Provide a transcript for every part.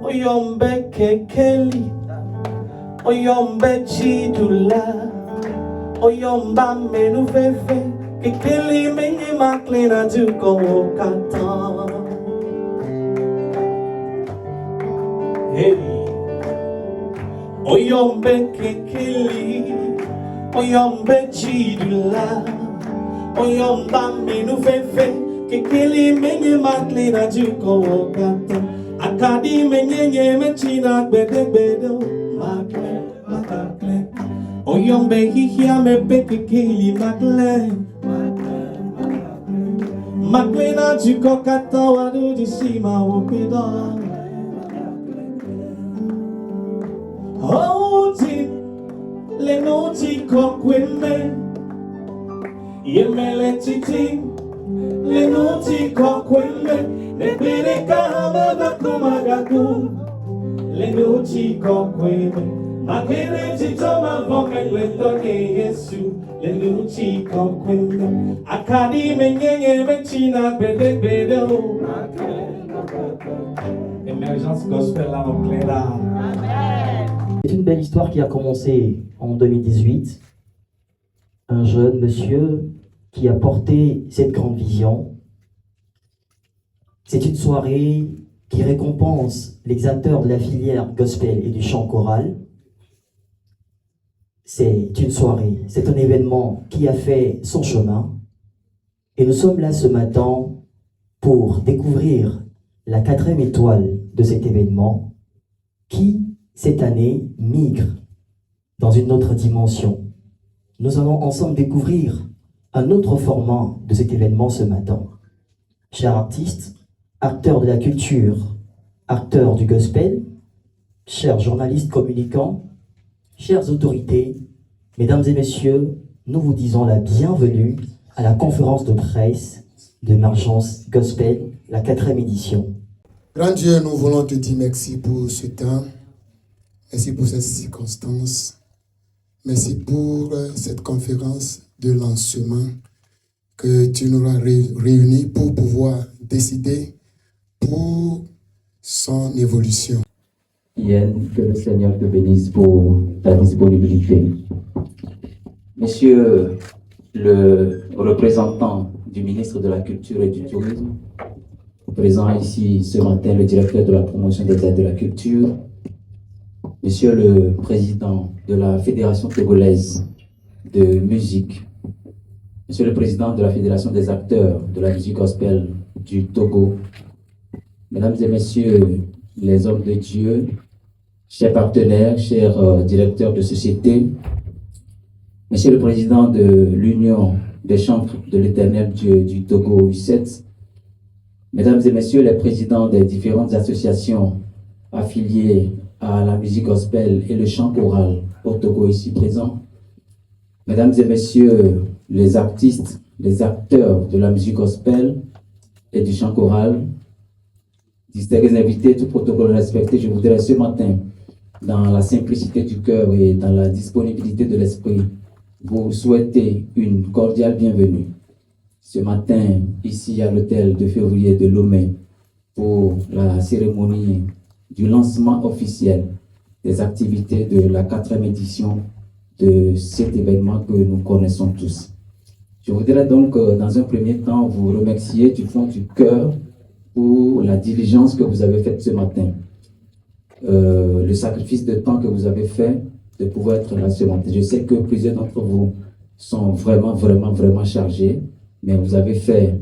Oyombe kekeli, oyombe chidula, oyomba menu fefe, kekeli menye maklena juko kata. Hey, oyombe kekeli, oyombe chidula, oyomba menu fefe, kekeli menye maklena juko kata. Akadi menye mechina bede bedo makle oyombe hihia me beke keli makle na juko kata wadu jishima wopida Oti le noti kokweme yemele titi le noti kokweme Nebere kama bakumagaku Lenuchi kokweme Makere chitoma voka kwetoke Yesu Lenuchi kokweme Akadi menyenye mechina bede bedo Émergence gospel à mon plein là. C'est une belle histoire qui a commencé en 2018. Un jeune monsieur qui a porté cette grande vision. C'est une soirée qui récompense les acteurs de la filière gospel et du chant choral. C'est une soirée, c'est un événement qui a fait son chemin. Et nous sommes là ce matin pour découvrir la 4e étoile de cet événement qui, cette année, migre dans une autre dimension. Nous allons ensemble découvrir un autre format de cet événement ce matin. Chers artistes, acteurs de la culture, acteurs du gospel, chers journalistes communicants, chères autorités, mesdames et messieurs, nous vous disons la bienvenue à la conférence de presse d'Émergence Gospel, la 4e édition. Grand Dieu, nous voulons te dire merci pour ce temps, merci pour cette circonstance, merci pour cette conférence de lancement que tu nous as réunis pour pouvoir décider pour son évolution. Yann, que le Seigneur te bénisse pour ta disponibilité. Monsieur le représentant du ministre de la Culture et du Tourisme, présent ici ce matin, le directeur de la promotion des aides de la culture, Monsieur le président de la Fédération togolaise de musique, Monsieur le président de la Fédération des acteurs de la musique gospel du Togo, Mesdames et Messieurs les hommes de Dieu, chers partenaires, chers directeurs de société, Monsieur le Président de l'Union des chantres de l'Éternel Dieu du Togo U7, Mesdames et Messieurs les présidents des différentes associations affiliées à la musique gospel et le chant choral au Togo ici présents, Mesdames et Messieurs les artistes, les acteurs de la musique gospel et du chant choral, distingués invités, tout protocole respecté, je voudrais ce matin, dans la simplicité du cœur et dans la disponibilité de l'esprit, vous souhaiter une cordiale bienvenue. Ce matin, ici à l'hôtel de février de Lomé, pour la cérémonie du lancement officiel des activités de la 4e édition de cet événement que nous connaissons tous. Je voudrais donc, dans un premier temps, vous remercier du fond du cœur pour la diligence que vous avez faite ce matin, le sacrifice de temps que vous avez fait de pouvoir être là ce matin. Je sais que plusieurs d'entre vous sont vraiment chargés, mais vous avez fait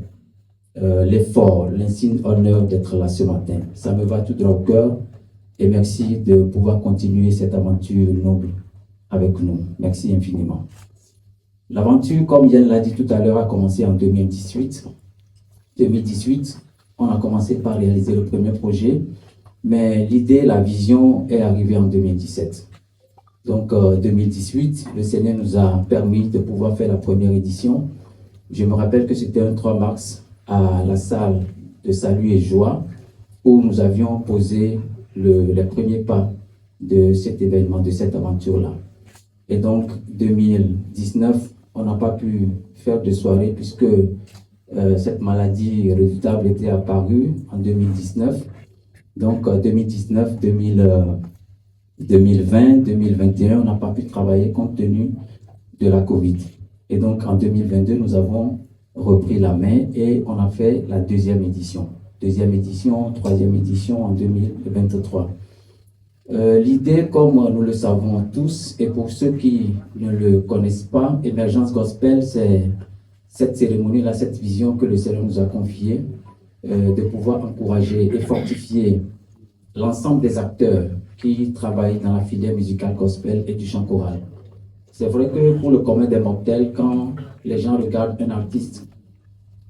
l'effort, l'insigne honneur d'être là ce matin. Ça me va tout droit au cœur et merci de pouvoir continuer cette aventure noble avec nous. Merci infiniment. L'aventure, comme Yann l'a dit tout à l'heure, a commencé en 2018. 2018, on a commencé par réaliser le premier projet, mais l'idée, la vision est arrivée en 2017. Donc, 2018, le Seigneur nous a permis de pouvoir faire la première édition. Je me rappelle que c'était un 3 mars à la salle de Salut et Joie, où nous avions posé les premiers pas de cet événement, de cette aventure-là. Et donc, 2019, on n'a pas pu faire de soirée puisque cette maladie redoutable était apparue en 2019. Donc 2019, 2020, 2021, on n'a pas pu travailler compte tenu de la Covid. Et donc en 2022, nous avons repris la main et on a fait la deuxième édition. Deuxième édition, troisième édition en 2023. L'idée, comme nous le savons tous, et pour ceux qui ne le connaissent pas, Émergence Gospel, c'est cette cérémonie-là, cette vision que le Seigneur nous a confiée, de pouvoir encourager et fortifier l'ensemble des acteurs qui travaillent dans la filière musicale gospel et du chant choral. C'est vrai que pour le commun des mortels, quand les gens regardent un artiste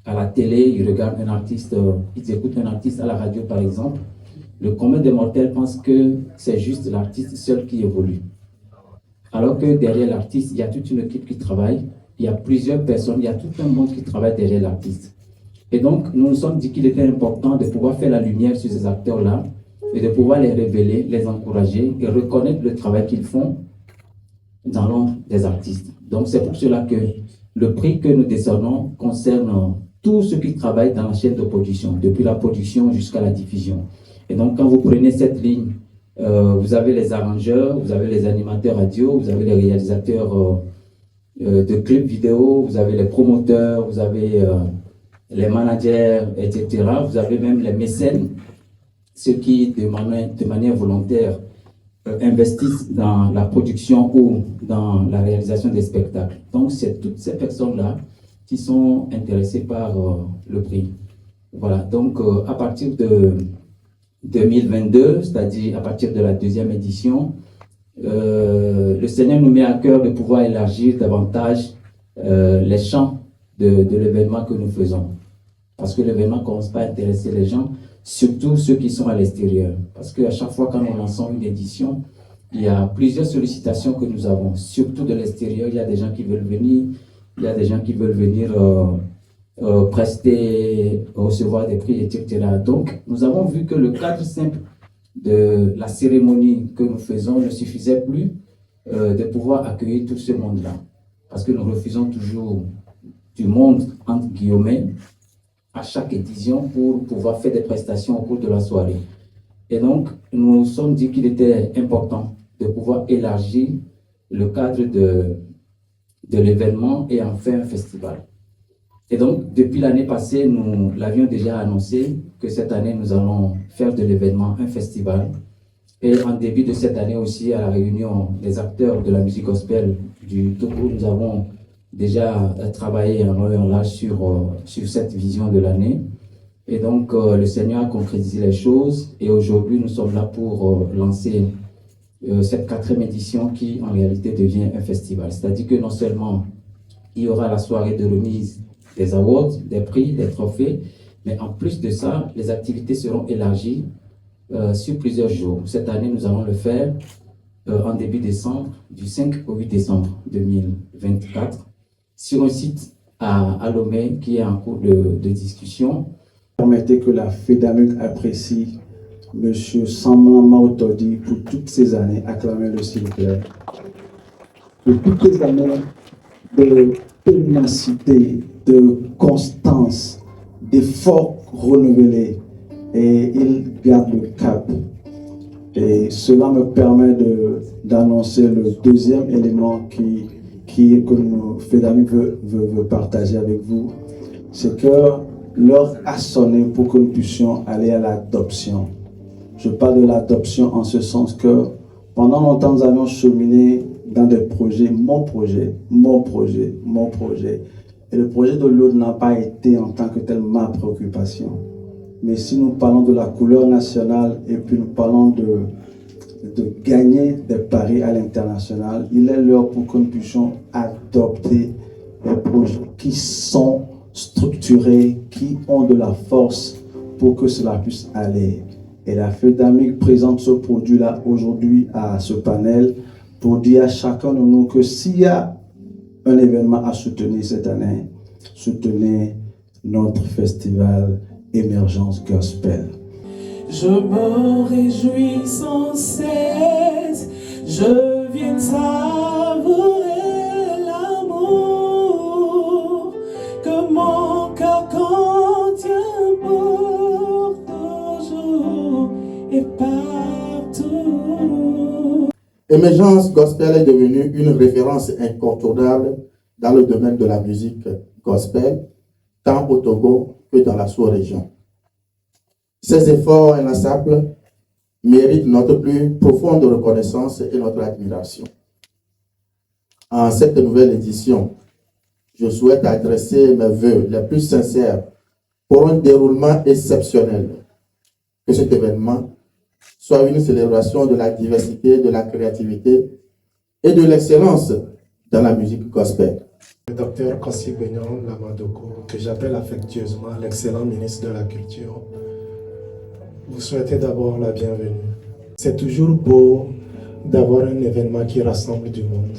à la télé, ils regardent un artiste, ils écoutent un artiste à la radio par exemple, le commun des mortels pense que c'est juste l'artiste seul qui évolue. Alors que derrière l'artiste, il y a toute une équipe qui travaille, il y a plusieurs personnes, il y a tout un monde qui travaille derrière l'artiste. Et donc, nous nous sommes dit qu'il était important de pouvoir faire la lumière sur ces acteurs-là et de pouvoir les révéler, les encourager et reconnaître le travail qu'ils font dans l'ombre des artistes. Donc, c'est pour cela que le prix que nous décernons concerne tous ceux qui travaillent dans la chaîne de production, depuis la production jusqu'à la diffusion. Et donc, quand vous prenez cette ligne, vous avez les arrangeurs, vous avez les animateurs radio, vous avez les réalisateurs de clips vidéo, vous avez les promoteurs, vous avez les managers, etc. Vous avez même les mécènes, ceux qui, de manière volontaire, investissent dans la production ou dans la réalisation des spectacles. Donc, c'est toutes ces personnes-là qui sont intéressées par le prix. Voilà, donc à partir de 2022, c'est-à-dire à partir de la deuxième édition, le Seigneur nous met à cœur de pouvoir élargir davantage les champs de l'événement que nous faisons. Parce que l'événement ne commence pas à intéresser les gens, surtout ceux qui sont à l'extérieur. Parce qu'à chaque fois quand nous lançons une édition, il y a plusieurs sollicitations que nous avons, surtout de l'extérieur. Il y a des gens qui veulent venir, il y a des gens qui veulent venir prester, recevoir des prix, etc. Donc, nous avons vu que le cadre simple de la cérémonie que nous faisons ne suffisait plus de pouvoir accueillir tout ce monde-là. Parce que nous refusons toujours du monde, entre guillemets, à chaque édition pour pouvoir faire des prestations au cours de la soirée. Et donc, nous nous sommes dit qu'il était important de pouvoir élargir le cadre de l'événement et en faire un festival. Et donc, depuis l'année passée, nous l'avions déjà annoncé que cette année, nous allons faire de l'événement un festival. Et en début de cette année aussi, à la réunion des acteurs de la musique gospel du Togo, nous avons déjà travaillé en long et en large sur cette vision de l'année. Et donc, le Seigneur a concrétisé les choses. Et aujourd'hui, nous sommes là pour lancer cette 4e édition qui, en réalité, devient un festival. C'est-à-dire que non seulement il y aura la soirée de remise des awards, des prix, des trophées, mais en plus de ça, les activités seront élargies sur plusieurs jours. Cette année, nous allons le faire en début décembre, du 5 au 8 décembre 2024, sur un site à Lomé qui est en cours de discussion. Permettez que la FEDAMUC apprécie M. Samlan Maotodi pour toutes ces années. Acclamez-le s'il vous plaît. Pour toutes les années de ténacité, de constance, d'efforts renouvelés. Et il garde le cap. Et cela me permet d'annoncer le deuxième élément que nous, FEDAMUC veut partager avec vous. C'est que l'heure a sonné pour que nous puissions aller à l'adoption. Je parle de l'adoption en ce sens que pendant longtemps, nous avions cheminé dans des projets, mon projet. Et le projet de l'autre n'a pas été en tant que tel ma préoccupation. Mais si nous parlons de la couleur nationale et puis nous parlons de gagner des paris à l'international, il est l'heure pour que nous puissions adopter des projets qui sont structurés, qui ont de la force pour que cela puisse aller. Et la FEDAMUC présente ce produit-là aujourd'hui à ce panel pour dire à chacun de nous que s'il y a un événement à soutenir cette année, soutenez notre festival Émergence Gospel. Je me réjouis sans cesse, je viens savourer l'amour que mon cœur contient pour toujours. Émergence Gospel est devenue une référence incontournable dans le domaine de la musique gospel, tant au Togo que dans la sous-région. Ces efforts inlassables méritent notre plus profonde reconnaissance et notre admiration. En cette nouvelle édition, je souhaite adresser mes vœux les plus sincères pour un déroulement exceptionnel. Que cet événement soit une célébration de la diversité, de la créativité et de l'excellence dans la musique gospel. Le docteur Kossi Benyon Lamadoko, que j'appelle affectueusement l'excellent ministre de la Culture, vous souhaitez d'abord la bienvenue. C'est toujours beau d'avoir un événement qui rassemble du monde.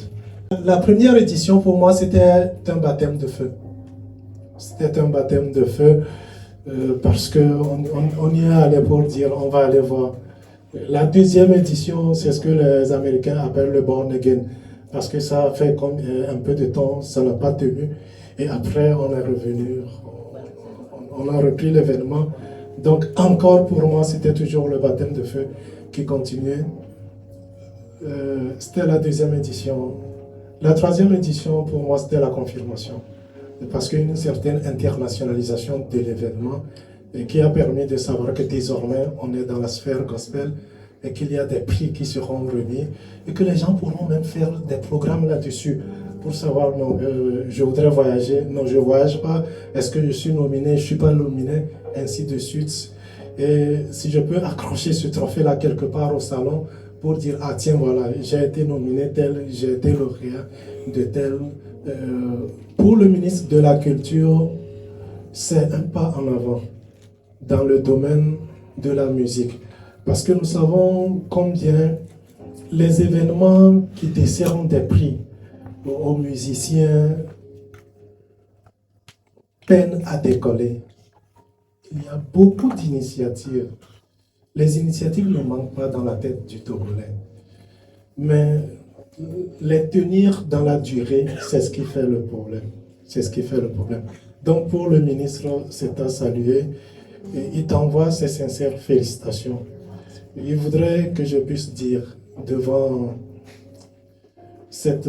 La première édition, pour moi, c'était un baptême de feu. C'était un baptême de feu parce qu'on y est allé pour dire on va aller voir. La deuxième édition, c'est ce que les Américains appellent le born again, parce que ça a fait comme un peu de temps, ça n'a pas tenu. Et après, on est revenu, on a repris l'événement. Donc encore pour moi, c'était toujours le baptême de feu qui continuait. C'était la deuxième édition. La troisième édition, pour moi, c'était la confirmation. Parce qu'il y a une certaine internationalisation de l'événement qui a permis de savoir que désormais, on est dans la sphère gospel et qu'il y a des prix qui seront remis et que les gens pourront même faire des programmes là-dessus pour savoir, non, je voudrais voyager, non, je ne voyage pas, est-ce que je suis nominé, je ne suis pas nominé, ainsi de suite. Et si je peux accrocher ce trophée-là quelque part au salon pour dire, ah tiens, voilà, j'ai été nominé tel, j'ai été lauréat de tel. Pour le ministre de la Culture, c'est un pas en avant dans le domaine de la musique. Parce que nous savons combien les événements qui décernent des prix aux musiciens peinent à décoller. Il y a beaucoup d'initiatives. Les initiatives ne manquent pas dans la tête du Togolais. Mais les tenir dans la durée, c'est ce qui fait le problème. C'est ce qui fait le problème. Donc pour le ministre, c'est à saluer. Et il t'envoie ses sincères félicitations. Il voudrait que je puisse dire devant cette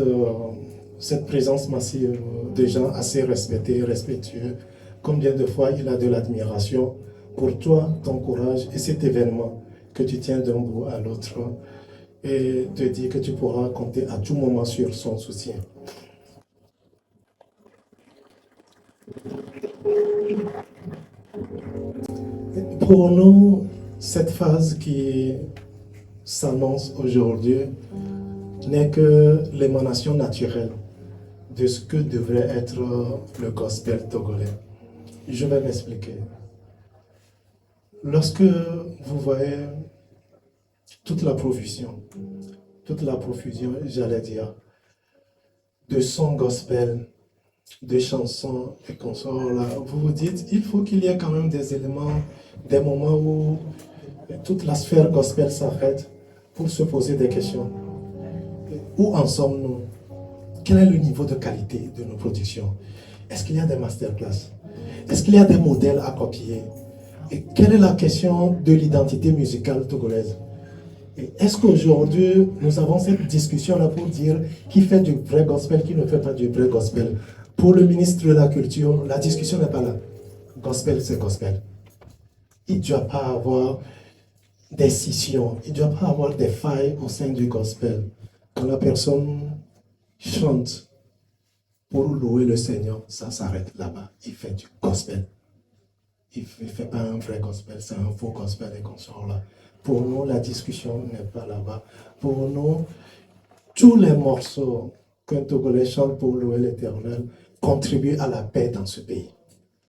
présence massive de gens assez respectés et respectueux, combien de fois il a de l'admiration pour toi, ton courage et cet événement que tu tiens d'un bout à l'autre et te dire que tu pourras compter à tout moment sur son soutien. Pour nous, cette phase qui s'annonce aujourd'hui n'est que l'émanation naturelle de ce que devrait être le gospel togolais. Je vais m'expliquer. Lorsque vous voyez toute la profusion, j'allais dire, de sons gospel, de chansons et consorts là, vous vous dites, il faut qu'il y ait quand même des éléments, des moments où toute la sphère gospel s'arrête pour se poser des questions. Où en sommes-nous? Quel est le niveau de qualité de nos productions? Est-ce qu'il y a des masterclass? Est-ce qu'il y a des modèles à copier? Et quelle est la question de l'identité musicale togolaise? Est-ce qu'aujourd'hui, nous avons cette discussion-là pour dire qui fait du vrai gospel, qui ne fait pas du vrai gospel? Pour le ministre de la Culture, la discussion n'est pas là. Gospel, c'est gospel. Il ne doit pas avoir des scissions, il ne doit pas avoir des failles au sein du gospel. Quand la personne chante pour louer le Seigneur, ça s'arrête là-bas. Il fait du gospel. Il ne fait pas un vrai gospel, c'est un faux gospel et consorts là. Pour nous, la discussion n'est pas là-bas. Pour nous, tous les morceaux qu'un Togolais chante pour louer l'Éternel contribuent à la paix dans ce pays.